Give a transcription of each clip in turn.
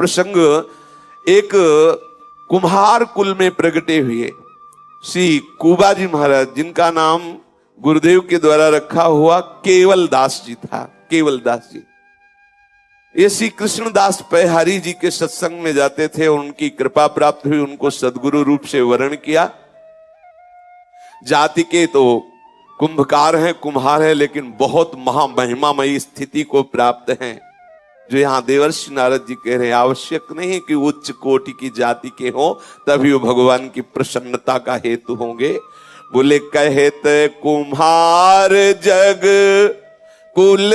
प्रसंग एक कुम्हार कुल में प्रगटे हुए श्री कुबाजी महाराज, जिनका नाम गुरुदेव के द्वारा रखा हुआ केवल दास जी था। केवल दास जी ये श्री कृष्णदास पैहारी जी के सत्संग में जाते थे और उनकी कृपा प्राप्त हुई, उनको सदगुरु रूप से वर्ण किया। जाति के तो कुंभकार हैं, कुम्हार है, लेकिन बहुत महामहिमामयी स्थिति को प्राप्त हैं, जो यहाँ देवर्षि नारद जी कह रहे हैं। आवश्यक नहीं है कि उच्च कोटि की जाति के हो तभी वो भगवान की प्रसन्नता का हेतु होंगे। बोले कहत कुम्हार जग कुल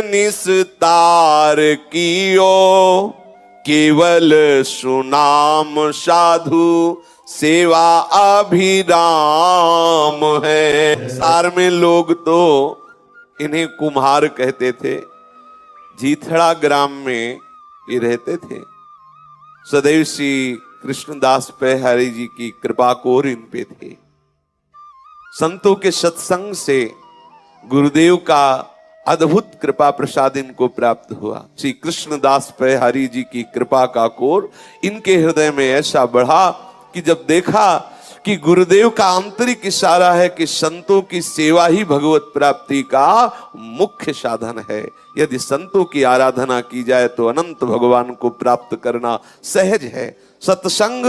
निस्तार कियो, केवल सुनाम साधु सेवा अभिराम है। सार में लोग तो इन्हें कुम्हार कहते थे। जीथड़ा ग्राम में ये रहते थे। सदैव श्री कृष्णदास पैहारी जी की कृपा कोर इन पे थे। संतों के सत्संग से गुरुदेव का अद्भुत कृपा प्रसाद इनको प्राप्त हुआ। श्री कृष्णदास पैहारी जी की कृपा का कोर इनके हृदय में ऐसा बढ़ा कि जब देखा कि गुरुदेव का आंतरिक इशारा है कि संतों की सेवा ही भगवत प्राप्ति का मुख्य साधन है। यदि संतों की आराधना की जाए तो अनंत भगवान को प्राप्त करना सहज है। सत्संग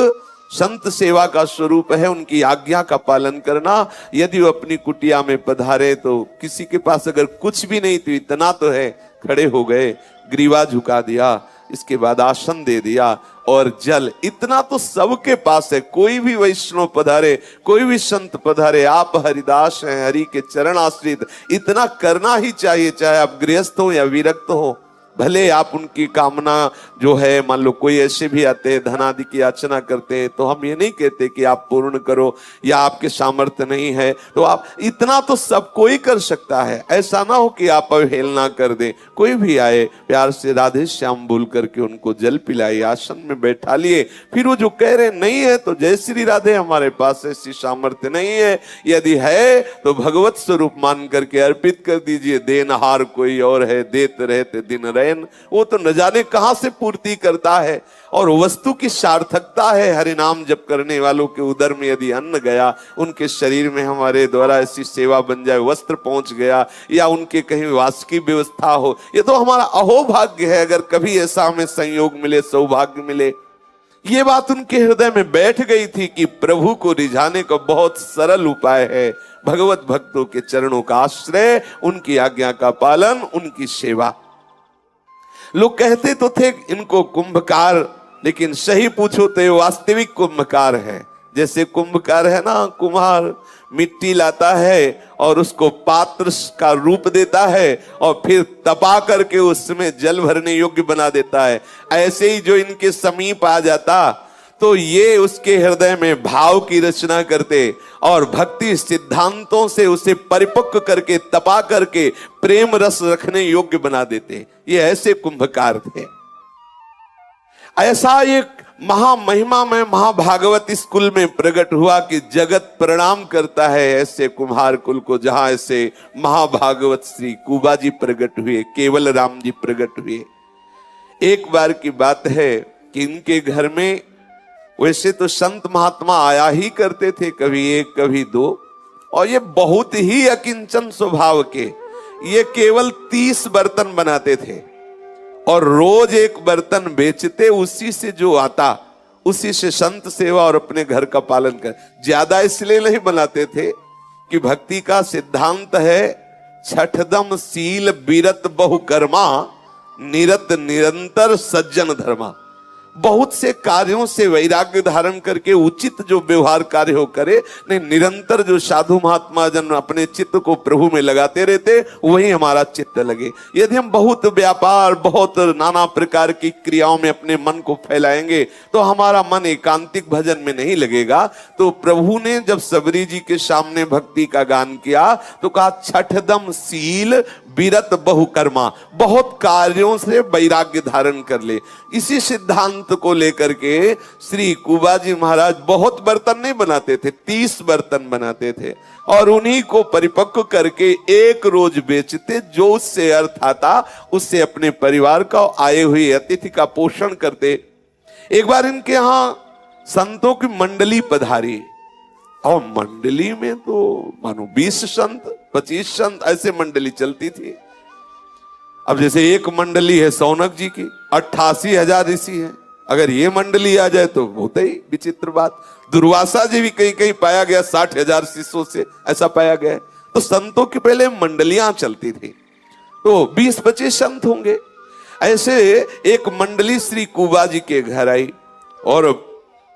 संत सेवा का स्वरूप है, उनकी आज्ञा का पालन करना। यदि वो अपनी कुटिया में पधारे तो किसी के पास अगर कुछ भी नहीं तो इतना तो है, खड़े हो गए, ग्रीवा झुका दिया, इसके बाद आसन दे दिया और जल, इतना तो सबके पास है। कोई भी वैष्णव पधारे, कोई भी संत पधारे, आप हरिदास हैं, हरि के चरण आश्रित, इतना करना ही चाहिए। चाहे आप गृहस्थ हो या विरक्त हो, भले आप उनकी कामना जो है, मान लो कोई ऐसे भी आते हैं धनादि की याचना करते हैं, तो हम ये नहीं कहते कि आप पूर्ण करो या आपके सामर्थ्य नहीं है तो आप, इतना तो सब कोई कर सकता है। ऐसा ना हो कि आप अवहेलना कर दें। कोई भी आए प्यार से राधे श्याम बोल करके उनको जल पिलाइए, आसन में बैठा लिए। फिर वो जो कह रहे नहीं है तो जय श्री राधे, हमारे पास ऐसी सामर्थ्य नहीं है, यदि है तो भगवत स्वरूप मान करके अर्पित कर दीजिए। देनहार कोई और है, देते रहते दिन रहे, वो तो न जाने कहां से पूर्ति करता है। और वस्तु की सार्थकता है, हरि नाम जप करने वालों के उदर में यदि अन्न गया, उनके शरीर में हमारे द्वारा ऐसी सेवा बन जाए, वस्त्र पहुंच गया या उनके कहीं वास की व्यवस्था हो, ये तो हमारा अहोभाग्य है। अगर कभी ऐसा हमें संयोग मिले, सौभाग्य मिले। ये बात उनके हृदय में बैठ गई थी कि प्रभु को रिझाने का बहुत सरल उपाय है भगवत भक्तों के चरणों का आश्रय, उनकी आज्ञा का पालन, उनकी सेवा। लोग कहते तो थे इनको कुंभकार, लेकिन सही पूछो तो वास्तविक कुंभकार है। जैसे कुंभकार है ना, कुम्हार मिट्टी लाता है और उसको पात्र का रूप देता है और फिर तपा करके उसमें जल भरने योग्य बना देता है। ऐसे ही जो इनके समीप आ जाता तो ये उसके हृदय में भाव की रचना करते और भक्ति सिद्धांतों से उसे परिपक्व करके, तपा करके प्रेम रस रखने योग्य बना देते। ये ऐसे कुंभकार थे। ऐसा एक महामहिमा में महाभागवत इस कुल में प्रकट हुआ कि जगत प्रणाम करता है ऐसे कुम्हार कुल को, जहां ऐसे महाभागवत श्री कुबाजी प्रकट हुए, केवल राम जी प्रकट हुए। एक बार की बात है कि इनके घर में वैसे तो संत महात्मा आया ही करते थे, कभी एक कभी दो, और ये बहुत ही अकिंचन स्वभाव के। ये केवल 30 बर्तन बनाते थे और रोज एक बर्तन बेचते, उसी से जो आता उसी से संत सेवा और अपने घर का पालन कर। ज्यादा इसलिए नहीं बनाते थे कि भक्ति का सिद्धांत है छठदम सील बिरत बहुकर्मा, निरत निरंतर सज्जन धर्मा। बहुत से कार्यों से वैराग्य धारण करके उचित जो व्यवहार कार्य हो करे, नहीं निरंतर जो साधु महात्मा जन अपने चित्त को प्रभु में लगाते रहते, वही हमारा चित्त लगे। यदि हम बहुत व्यापार, बहुत नाना प्रकार की क्रियाओं में अपने मन को फैलाएंगे तो हमारा मन एकांतिक भजन में नहीं लगेगा। तो प्रभु ने जब सबरी जी के सामने भक्ति का गान किया तो कहा छठदम सील बिरत बहुकर्मा, बहुत कार्यों से वैराग्य धारण कर ले। इसी सिद्धांत संत को लेकर के श्री कुबाजी महाराज बहुत बर्तन नहीं बनाते थे, 30 बर्तन बनाते थे और उन्हीं को परिपक्व करके एक रोज बेचते, जो उससे अर्थ आता उससे अपने परिवार का आए हुए अतिथि का पोषण करते। एक बार इनके यहां संतों की मंडली पधारी और मंडली में तो मानो 20 संत 25 संत ऐसे मंडली चलती थी। अब जैसे एक मंडली है सौनक जी की, 88,000 ऋषि है, अगर ये मंडली आ जाए तो बहुत ही विचित्र बात। दुर्वासा जी भी कहीं कहीं पाया गया 60,000 शिष्यों से, ऐसा पाया गया। तो संतों की पहले मंडलियां चलती थी, तो 20-25 संत होंगे। ऐसे एक मंडली श्री कुबा जी के घर आई और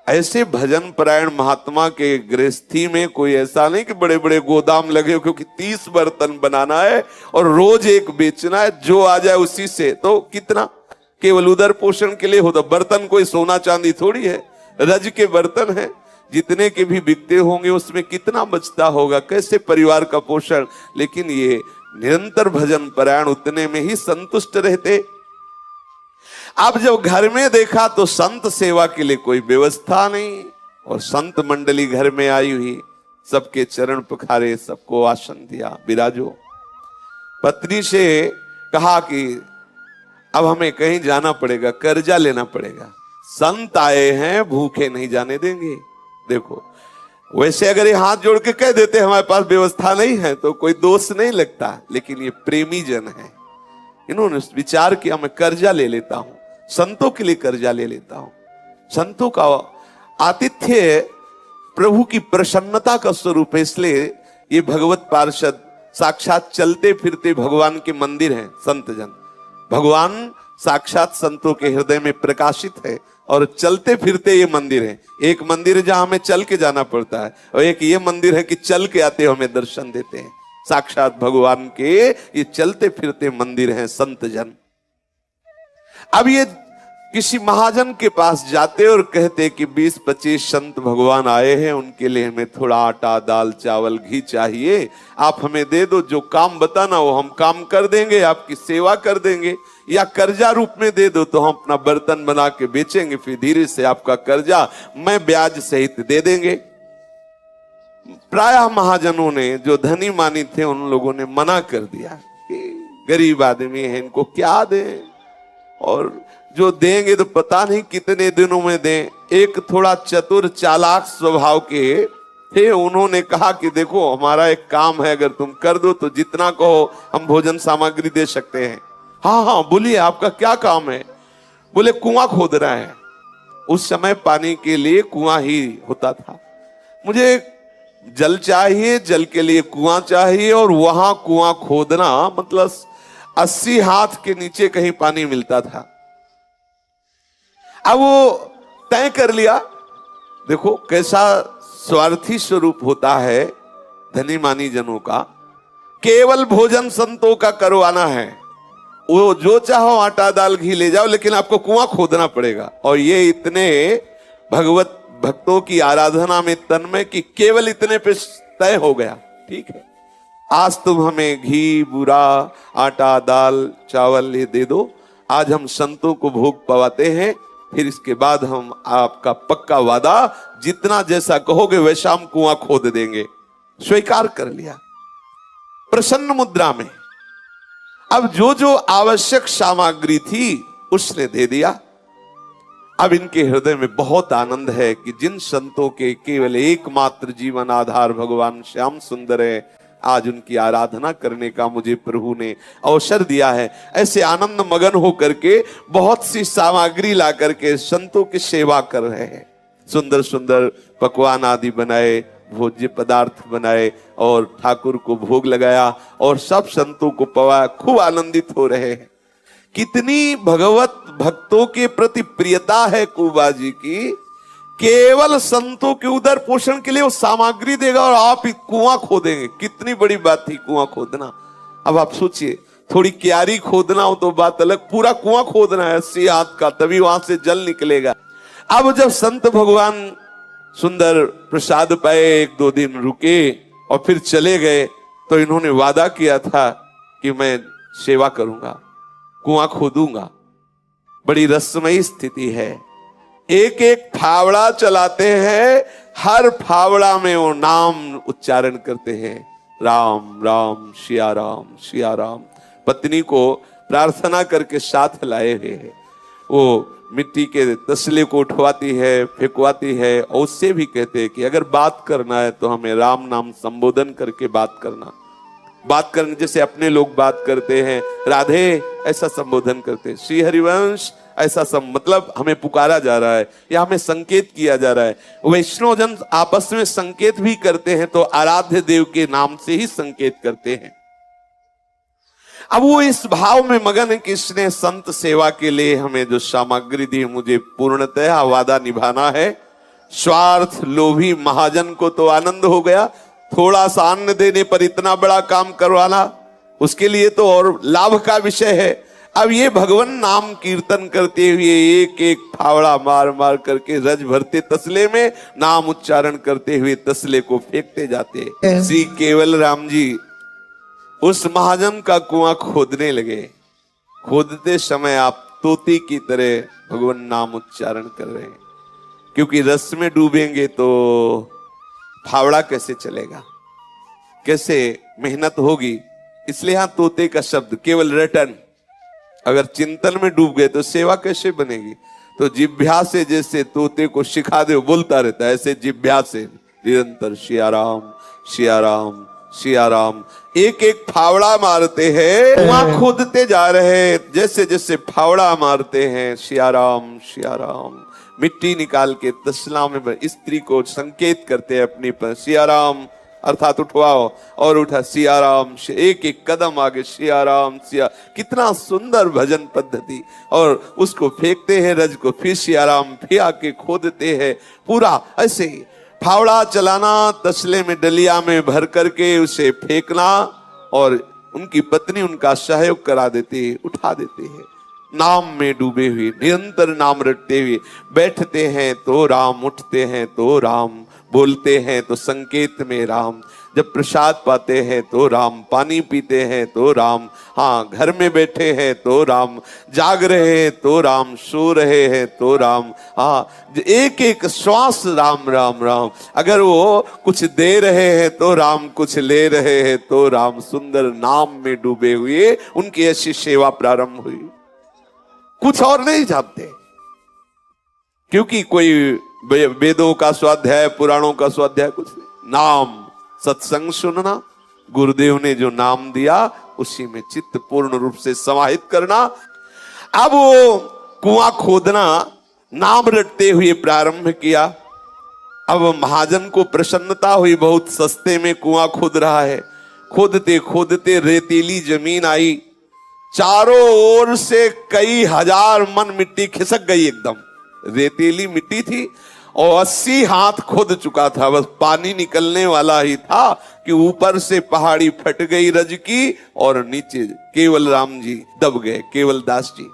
ऐसे भजन परायण महात्मा के गृहस्थी में कोई ऐसा नहीं कि बड़े बड़े गोदाम लगे, क्योंकि 30 बर्तन बनाना है और रोज एक बेचना है, जो आ जाए उसी से। तो कितना केवल उदर पोषण के लिए होता, बर्तन कोई सोना चांदी थोड़ी है, रज के बर्तन है, जितने के भी बिकते होंगे उसमें कितना बचता होगा, कैसे परिवार का पोषण। लेकिन ये निरंतर भजन परायण उतने में ही संतुष्ट रहते। अब जब घर में देखा तो संत सेवा के लिए कोई व्यवस्था नहीं और संत मंडली घर में आई हुई, सबके चरण पखारे, सबको आसन दिया, विराजो। पत्नी से कहा कि अब हमें कहीं जाना पड़ेगा, कर्जा लेना पड़ेगा, संत आए हैं, भूखे नहीं जाने देंगे। देखो वैसे अगर ये हाथ जोड़ के कह देते हमारे पास व्यवस्था नहीं है तो कोई दोष नहीं लगता, लेकिन ये प्रेमी जन है, इन्होंने विचार किया मैं कर्जा ले लेता हूं, संतों के लिए कर्जा ले लेता हूं। संतों का आतिथ्य प्रभु की प्रसन्नता का स्वरूप है, इसलिए ये भगवत पार्षद साक्षात चलते फिरते भगवान के मंदिर हैं। संत जन भगवान साक्षात संतों के हृदय में प्रकाशित है और चलते फिरते ये मंदिर है। एक मंदिर है जहां हमें चल के जाना पड़ता है और एक ये मंदिर है कि चल के आते हमें दर्शन देते हैं। साक्षात भगवान के ये चलते फिरते मंदिर हैं संत जन। अब ये किसी महाजन के पास जाते और कहते कि 20-25 संत भगवान आए हैं, उनके लिए हमें थोड़ा आटा दाल चावल घी चाहिए, आप हमें दे दो, जो काम बताना वो हम काम कर देंगे, आपकी सेवा कर देंगे, या कर्जा रूप में दे दो तो हम अपना बर्तन बना के बेचेंगे, फिर धीरे से आपका कर्जा मैं ब्याज सहित दे देंगे। प्रायः महाजनों ने, जो धनी मानी थे, उन लोगों ने मना कर दिया कि गरीब आदमी है, इनको क्या दें, और जो देंगे तो पता नहीं कितने दिनों में दें। एक थोड़ा चतुर चालाक स्वभाव के थे, उन्होंने कहा कि देखो हमारा एक काम है, अगर तुम कर दो तो जितना कहो हम भोजन सामग्री दे सकते हैं। हाँ हाँ बोलिए आपका क्या काम है? बोले कुआं खोदना है। उस समय पानी के लिए कुआं ही होता था। मुझे जल चाहिए, जल के लिए कुआं चाहिए, और वहां कुआं खोदना मतलब 80 हाथ के नीचे कहीं पानी मिलता था। अब वो तय कर लिया। देखो कैसा स्वार्थी स्वरूप होता है धनी मानी जनों का। केवल भोजन संतों का करवाना है, वो जो चाहो आटा दाल घी ले जाओ, लेकिन आपको कुआं खोदना पड़ेगा। और ये इतने भगवत भक्तों की आराधना में तन्मय कि केवल इतने पे तय हो गया, ठीक है आज तुम हमें घी बुरा आटा दाल चावल ये दे दो, आज हम संतों को भोग पवाते हैं, फिर इसके बाद हम आपका पक्का वादा जितना जैसा कहोगे वैसा हम कुआं खोद देंगे। स्वीकार कर लिया प्रसन्न मुद्रा में। अब जो जो आवश्यक सामग्री थी उसने दे दिया। अब इनके हृदय में बहुत आनंद है कि जिन संतों के केवल एकमात्र जीवन आधार भगवान श्याम सुंदर है, आज उनकी आराधना करने का मुझे प्रभु ने अवसर दिया है। ऐसे आनंद मगन होकर के बहुत सी सामग्री ला करके संतों की सेवा कर रहे हैं। सुंदर सुंदर पकवान आदि बनाए, भोज्य पदार्थ बनाए और ठाकुर को भोग लगाया और सब संतों को पवाया। खूब आनंदित हो रहे हैं। कितनी भगवत भक्तों के प्रति प्रियता है कुबा जी की। केवल संतों के उदर पोषण के लिए वो सामग्री देगा और आप ही कुआं खोदेंगे। कितनी बड़ी बात थी कुआं खोदना। अब आप सोचिए, थोड़ी क्यारी खोदना हो तो बात अलग, पूरा कुआं खोदना है 80 हाथ का, तभी वहां से जल निकलेगा। अब जब संत भगवान सुंदर प्रसाद पाए, 1-2 दिन रुके और फिर चले गए, तो इन्होंने वादा किया था कि मैं सेवा करूंगा, कुआं खोदूंगा। बड़ी रसमयी स्थिति है। एक एक फावड़ा चलाते हैं, हर फावड़ा में वो नाम उच्चारण करते हैं, राम राम सिया राम सिया राम। पत्नी को प्रार्थना करके साथ लाए हुए हैं। वो मिट्टी के तसले को उठवाती है, फेंकवाती है, और उससे भी कहते हैं कि अगर बात करना है तो हमें राम नाम संबोधन करके बात करना। बात करने जैसे अपने लोग बात करते हैं, राधे ऐसा संबोधन करते हैं, श्री हरिवंश ऐसा मतलब हमें पुकारा जा रहा है या हमें संकेत किया जा रहा है। वैष्णव जन आपस में संकेत भी करते हैं तो आराध्य देव के नाम से ही संकेत करते हैं। अब वो इस भाव में मगन है कि इसने संत सेवा के लिए हमें जो सामग्री दी, मुझे पूर्णतः वादा निभाना है। स्वार्थ लोभी महाजन को तो आनंद हो गया, थोड़ा सा अन्न देने पर इतना बड़ा काम करवाना, उसके लिए तो और लाभ का विषय है। अब ये भगवान नाम कीर्तन करते हुए एक एक फावड़ा मार मार करके रज भरते तसले में, नाम उच्चारण करते हुए तसले को फेंकते जाते। श्री केवल राम जी उस महाजन का कुआं खोदने लगे। खोदते समय आप तोते की तरह भगवान नाम उच्चारण कर रहे हैं, क्योंकि रस में डूबेंगे तो फावड़ा कैसे चलेगा, कैसे मेहनत होगी। इसलिए यहां तोते का शब्द केवल रटन। अगर चिंतन में डूब गए तो सेवा कैसे बनेगी। तो जिभ्या से जैसे तोते को सिखा दे बोलता रहता है, ऐसे जिभ्या से निरंतर सिया राम सिया राम सिया राम एक एक फावड़ा मारते हैं, कुआं खोदते जा रहे हैं। जैसे जैसे फावड़ा मारते हैं सिया राम मिट्टी निकाल के तसला में स्त्री को संकेत करते हैं अपनी पर, सिया राम अर्थात उठवाओ, और उठा सिया राम, एक एक कदम आगे सिया राम सिया। कितना सुंदर भजन पद्धति। और उसको फेंकते हैं रज को, फिर सिया राम, फिर आके खोदते हैं। पूरा ऐसे फावड़ा चलाना, तसले में डलिया में भर करके उसे फेंकना, और उनकी पत्नी उनका सहयोग करा देती है, उठा देते हैं। नाम में डूबे हुए निरंतर नाम रटते हुए बैठते हैं तो राम, उठते हैं तो राम, बोलते हैं तो संकेत में राम, जब प्रसाद पाते हैं तो राम, पानी पीते हैं तो राम, हाँ घर में बैठे हैं तो राम, जाग रहे हैं तो राम, सो रहे हैं तो राम, हाँ एक एक श्वास राम राम राम। अगर वो कुछ दे रहे हैं तो राम, कुछ ले रहे हैं तो राम। सुंदर नाम में डूबे हुए उनकी ऐसी सेवा प्रारंभ हुई। कुछ और नहीं जानते, क्योंकि कोई वेदों का स्वाध्याय, पुराणों का स्वाध्याय कुछ नहीं। नाम, सत्संग सुनना, गुरुदेव ने जो नाम दिया उसी में चित्त पूर्ण रूप से समाहित करना। अब वो कुआं खोदना नाम रटते हुए प्रारंभ किया। अब महाजन को प्रसन्नता हुई, बहुत सस्ते में कुआं खोद रहा है। खोदते खोदते रेतीली जमीन आई, चारों ओर से कई हजार मन मिट्टी खिसक गई। एकदम रेतीली मिट्टी थी और 80 हाथ खोद चुका था, बस पानी निकलने वाला ही था कि ऊपर से पहाड़ी फट गई रज की, और नीचे केवल राम जी दब गए, केवल दास जी।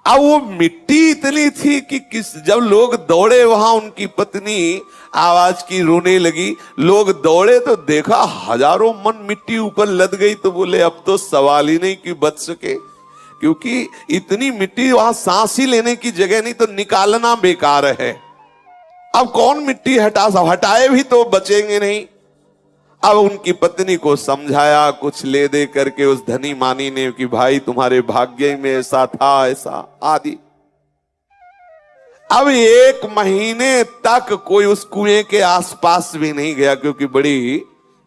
अब वो मिट्टी इतनी थी कि जब लोग दौड़े वहां, उनकी पत्नी आवाज की रोने लगी। लोग दौड़े तो देखा हजारों मन मिट्टी ऊपर लद गई, तो बोले अब तो सवाल ही नहीं कि बच सके, क्योंकि इतनी मिट्टी वहां सांस ही लेने की जगह नहीं, तो निकालना बेकार है। अब कौन मिट्टी हटाए भी तो बचेंगे नहीं। अब उनकी पत्नी को समझाया, कुछ ले दे करके उस धनी मानी ने कि भाई तुम्हारे भाग्य में ऐसा था, ऐसा आदि। अब 1 महीने तक कोई उस कुएं के आसपास भी नहीं गया, क्योंकि बड़ी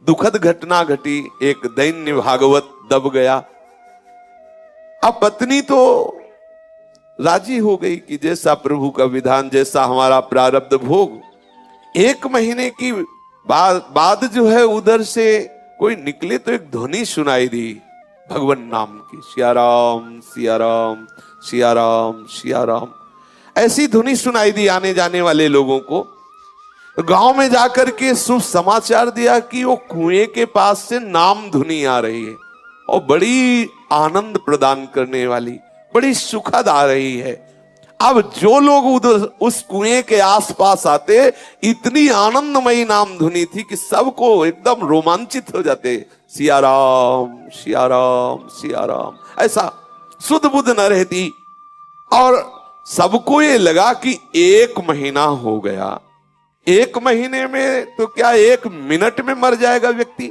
दुखद घटना घटी। एक दैन्य भागवत दब गया। अब पत्नी तो राजी हो गई कि जैसा प्रभु का विधान, जैसा हमारा प्रारब्ध भोग। 1 महीने की बाद जो है उधर से कोई निकले तो एक ध्वनि सुनाई दी भगवान नाम की, सिया राम सिया राम सिया राम सिया राम। ऐसी ध्वनि सुनाई दी आने जाने वाले लोगों को। गांव में जाकर के शुभ समाचार दिया कि वो कुएं के पास से नाम धुनी आ रही है, और बड़ी आनंद प्रदान करने वाली, बड़ी सुखद आ रही है। अब जो लोग उधर उस कुएं के आसपास आते, इतनी आनंदमयी नाम धुनी थी कि सबको एकदम रोमांचित हो जाते। सिया राम सिया राम सिया राम, ऐसा सुध बुध न रहती। और सबको ये लगा कि 1 महीना हो गया। 1 महीने में तो क्या 1 मिनट में मर जाएगा व्यक्ति,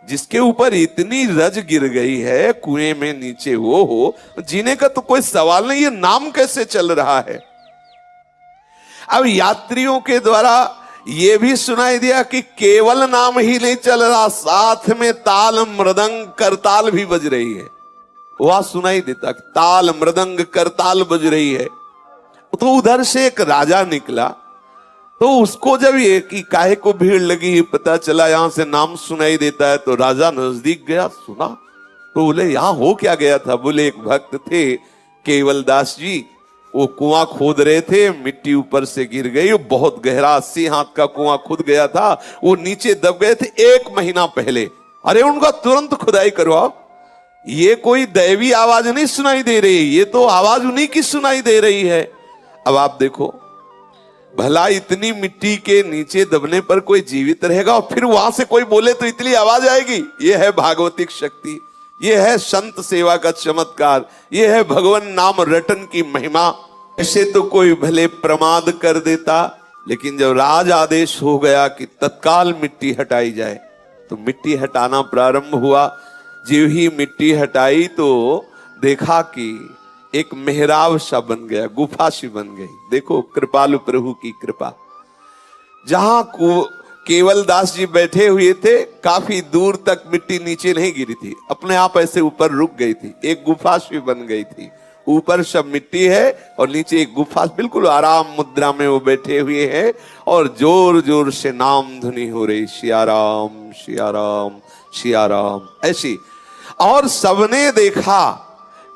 जिसके ऊपर इतनी रज गिर गई है, कुएं में नीचे वो हो, जीने का तो कोई सवाल नहीं। ये नाम कैसे चल रहा है? अब यात्रियों के द्वारा ये भी सुनाई दिया कि केवल नाम ही नहीं चल रहा, साथ में ताल मृदंग करताल भी बज रही है। वह सुनाई देता ताल मृदंग करताल बज रही है। तो उधर से एक राजा निकला, तो उसको जब ये कि काहे को भीड़ लगी पता चला यहां से नाम सुनाई देता है, तो राजा नजदीक गया, सुना तो बोले यहां हो क्या गया था? बोले एक भक्त थे केवल दास जी, वो कुआं खोद रहे थे, मिट्टी ऊपर से गिर गई, वो बहुत गहरा 80 हाथ का कुआं खुद गया था, वो नीचे दब गए थे 1 महीना पहले। अरे उनका तुरंत खुदाई करवाओ। ये कोई दैवी आवाज नहीं सुनाई दे रही, ये तो आवाज उन्हीं की सुनाई दे रही है। अब आप देखो, भला इतनी मिट्टी के नीचे दबने पर कोई जीवित रहेगा और फिर वहां से कोई बोले तो इतनी आवाज आएगी? ये है भागवतिक शक्ति, ये है संत सेवा का चमत्कार, ये है भगवान नाम रटन की महिमा। ऐसे तो कोई भले प्रमाद कर देता, लेकिन जब राज आदेश हो गया कि तत्काल मिट्टी हटाई जाए, तो मिट्टी हटाना प्रारंभ हुआ। जो ही मिट्टी हटाई तो देखा कि एक मेहराब सा बन गया, गुफा सी बन गई। देखो कृपालु प्रभु की कृपा। जहां केवल दास जी बैठे हुए थे, काफी दूर तक मिट्टी नीचे नहीं गिरी थी, अपने आप ऐसे ऊपर रुक गई थी, एक गुफा सी बन गई थी। ऊपर सब मिट्टी है और नीचे एक गुफा, बिल्कुल आराम मुद्रा में वो बैठे हुए हैं और जोर जोर से नाम धुनी हो रही, सिया राम सिया राम सिया राम, ऐसी। और सबने देखा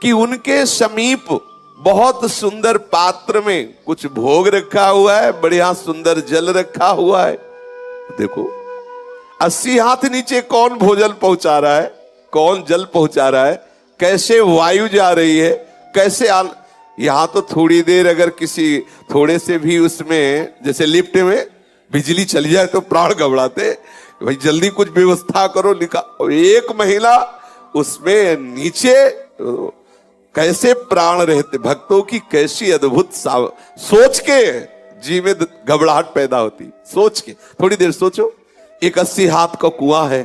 कि उनके समीप बहुत सुंदर पात्र में कुछ भोग रखा हुआ है, बढ़िया सुंदर जल रखा हुआ है। देखो 80 हाथ नीचे कौन भोजन पहुंचा रहा है, कौन जल पहुंचा रहा है, कैसे वायु जा रही है, कैसे यहां तो थोड़ी देर अगर किसी थोड़े से भी उसमें, जैसे लिफ्ट में बिजली चली जाए तो प्राण घबराते, भाई जल्दी कुछ व्यवस्था करो, लिखा। 1 महीना उसमें नीचे कैसे प्राण रहते, भक्तों की कैसी अद्भुत सोच के जी में घबराहट पैदा होती। सोच के थोड़ी देर सोचो, एक 80 हाथ का कुआं है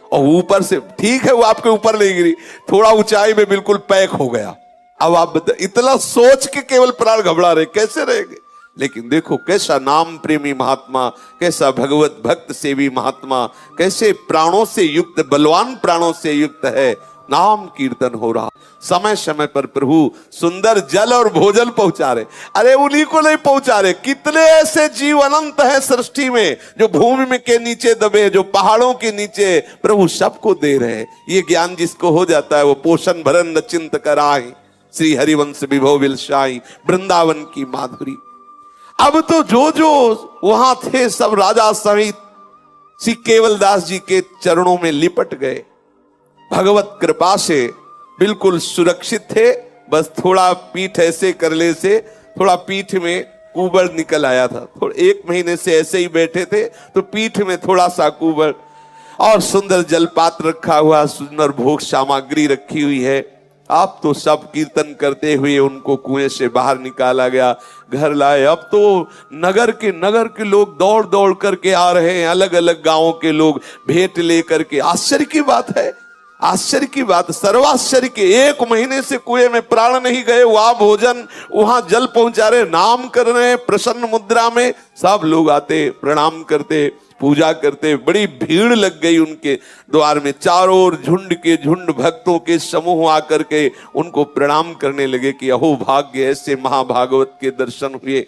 और ऊपर से, ठीक है वो आपके ऊपर नहीं गिरी, थोड़ा ऊंचाई में बिल्कुल पैक हो गया। अब आप बता, इतना सोच के केवल प्राण घबरा रहे, कैसे रहेंगे? लेकिन देखो कैसा नाम प्रेमी महात्मा, कैसा भगवत भक्त सेवी महात्मा, कैसे प्राणों से युक्त, बलवान प्राणों से युक्त है। नाम कीर्तन हो रहा, समय समय पर प्रभु सुंदर जल और भोजन पहुंचा रहे। अरे उन्हीं को नहीं पहुंचा रहे, कितने ऐसे जीव अनंत है सृष्टि में, जो भूमि में के नीचे दबे, जो पहाड़ों के नीचे, प्रभु सबको दे रहे। ये ज्ञान जिसको हो जाता है वो पोषण भरन न चिंत कराई, श्री हरिवंश विभव विलसाई, वृंदावन की माधुरी। अब तो जो जो वहां थे सब राजा सहित श्री केवल दास जी के चरणों में लिपट गए। भगवत कृपा से बिल्कुल सुरक्षित थे, बस थोड़ा पीठ ऐसे करने से थोड़ा पीठ में कुबड़ निकल आया था। थोड़ा 1 महीने से ऐसे ही बैठे थे तो पीठ में थोड़ा सा कुबड़, और सुंदर जलपात्र रखा हुआ, सुंदर भोग सामग्री रखी हुई है। अब तो सब कीर्तन करते हुए उनको कुएं से बाहर निकाला गया, घर लाए। अब तो नगर के लोग दौड़ दौड़ करके आ रहे हैं, अलग अलग गांवों के लोग भेंट लेकर के। आश्चर्य की बात है, आश्चर्य की बात, सर्वाश्चर्य के 1 महीने से कुएं में प्राण नहीं गए, वहां भोजन, वहां जल पहुंचा रहे, नाम कर रहे, प्रसन्न मुद्रा में सब लोग आते, प्रणाम करते, पूजा करते। बड़ी भीड़ लग गई उनके द्वार में, चारों ओर झुंड के झुंड भक्तों के समूह आकर के उनको प्रणाम करने लगे कि अहो भाग्य, ऐसे महाभागवत के दर्शन हुए।